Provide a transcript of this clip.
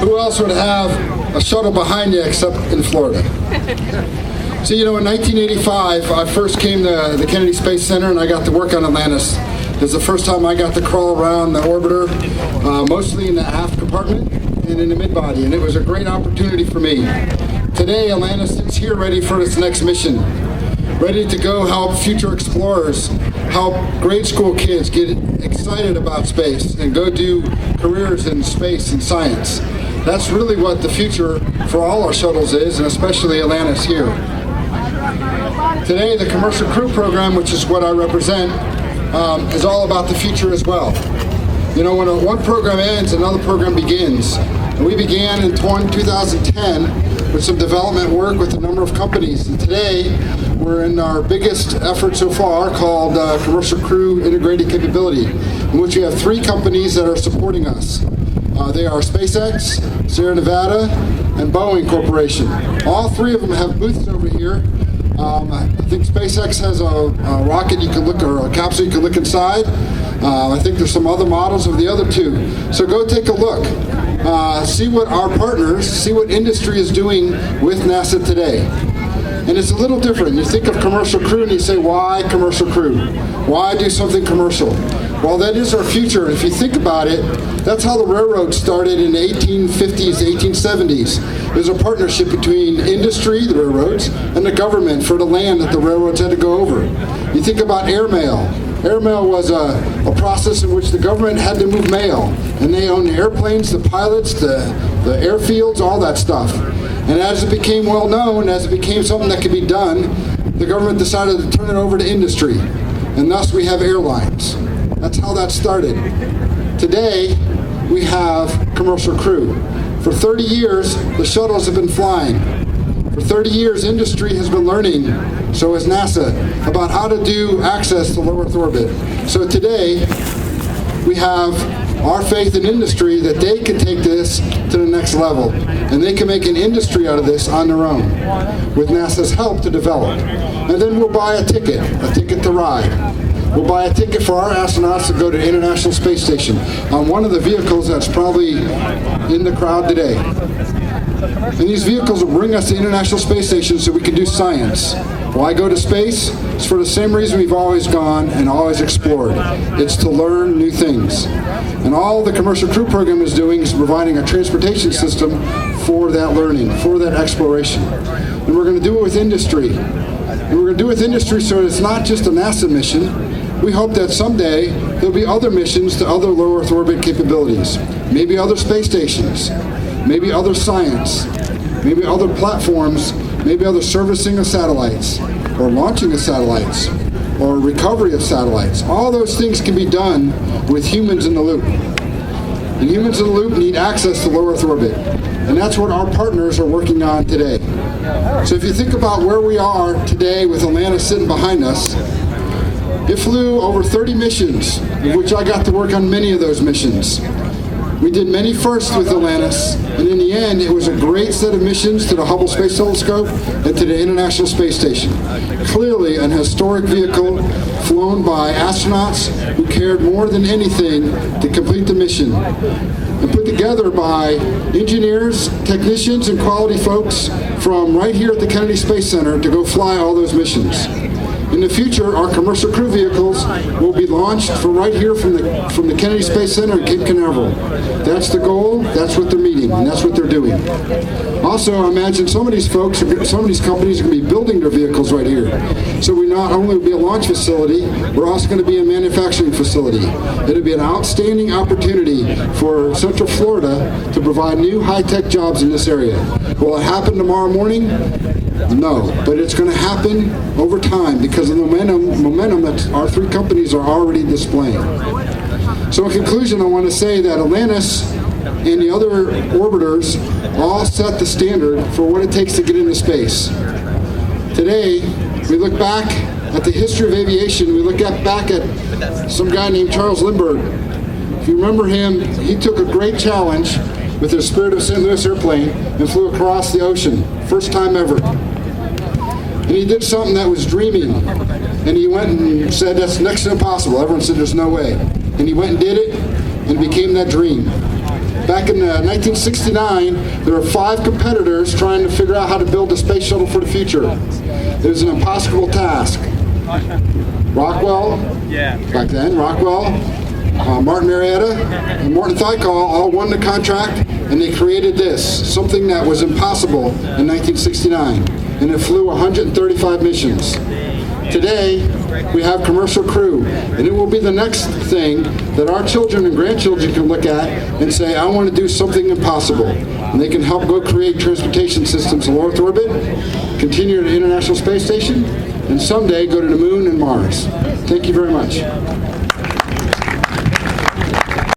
Who else would have a shuttle behind you except in Florida? So, in 1985, I first came to the Kennedy Space Center and I got to work on Atlantis. It was the first time I got to crawl around the orbiter, mostly in the aft compartment and in the mid-body, and it was a great opportunity for me. Today, Atlantis is here ready for its next mission, ready to go help future explorers, help grade school kids get excited about space and go do careers in space and science. That's really what the future for all our shuttles is, and especially Atlantis here. Today, the Commercial Crew Program, which is what I represent, is all about the future as well. When one program ends, another program begins. And we began in 2010 with some development work with a number of companies. And today, we're in our biggest effort so far called Commercial Crew Integrated Capability, in which we have 3 companies that are supporting us. They are SpaceX, Sierra Nevada, and Boeing Corporation. All 3 of them have booths over here. I think SpaceX has a rocket you can look, or a capsule you can look inside. I think there's some other models of the other 2. So go take a look. See what our partners, see what industry is doing with NASA today. And it's a little different. You think of Commercial Crew and you say, why Commercial Crew? Why do something commercial? Well, that is our future. If you think about it, that's how the railroad started in the 1850s, 1870s. It was a partnership between industry, the railroads, and the government for the land that the railroads had to go over. You think about airmail. Airmail was a process in which the government had to move mail, and they owned the airplanes, the pilots, the airfields, all that stuff. And as it became well known, as it became something that could be done, the government decided to turn it over to industry, and thus we have airlines. That's how that started. Today, we have Commercial Crew. For 30 years, the shuttles have been flying. For 30 years, industry has been learning, so has NASA, about how to do access to low Earth orbit. So today, we have our faith in industry that they can take this to the next level, and they can make an industry out of this on their own, with NASA's help to develop. And then we'll buy a ticket to ride. We'll buy a ticket for our astronauts to go to the International Space Station on one of the vehicles that's probably in the crowd today. And these vehicles will bring us to the International Space Station so we can do science. Why go to space? It's for the same reason we've always gone and always explored. It's to learn new things. And all the Commercial Crew Program is doing is providing a transportation system for that learning, for that exploration. And we're going to do it with industry. And we're going to do it with industry so it's not just a NASA mission. We hope that someday there'll be other missions to other low Earth orbit capabilities. Maybe other space stations. Maybe other science. Maybe other platforms. Maybe other servicing of satellites. Or launching of satellites. Or recovery of satellites. All those things can be done with humans in the loop. And humans in the loop need access to low Earth orbit. And that's what our partners are working on today. So if you think about where we are today with Atlantis sitting behind us, it flew over 30 missions, of which I got to work on many of those missions. We did many firsts with Atlantis, and in the end, it was a great set of missions to the Hubble Space Telescope and to the International Space Station. Clearly an historic vehicle flown by astronauts who cared more than anything to complete the mission, and put together by engineers, technicians, and quality folks from right here at the Kennedy Space Center to go fly all those missions. In the future, our Commercial Crew vehicles will be launched from right here from the Kennedy Space Center at Cape Canaveral. That's the goal, that's what they're meeting, and that's what they're doing. Also, I imagine some of these folks, some of these companies are going to be building their vehicles right here. So we not only will be a launch facility, we're also going to be a manufacturing facility. It'll be an outstanding opportunity for Central Florida to provide new high-tech jobs in this area. Will it happen tomorrow morning? No, but it's going to happen over time because of the momentum that our 3 companies are already displaying. So in conclusion, I want to say that Atlantis and the other orbiters all set the standard for what it takes to get into space. Today, we look back at the history of aviation. We look back at some guy named Charles Lindbergh. If you remember him, he took a great challenge with his Spirit of St. Louis airplane and flew across the ocean. First time ever. And he did something that was dreaming. And he went and said, that's next to impossible. Everyone said, there's no way. And he went and did it, and it became that dream. Back in 1969, there were 5 competitors trying to figure out how to build a space shuttle for the future. It was an impossible task. Rockwell, back then, Martin Marietta, and Morton Thiokol all won the contract, and they created this, something that was impossible in 1969, and it flew 135 missions. Today, we have commercial crew, and it will be the next thing that our children and grandchildren can look at and say, I want to do something impossible. And they can help go create transportation systems in low Earth orbit, continue to the International Space Station, and someday go to the moon and Mars. Thank you very much.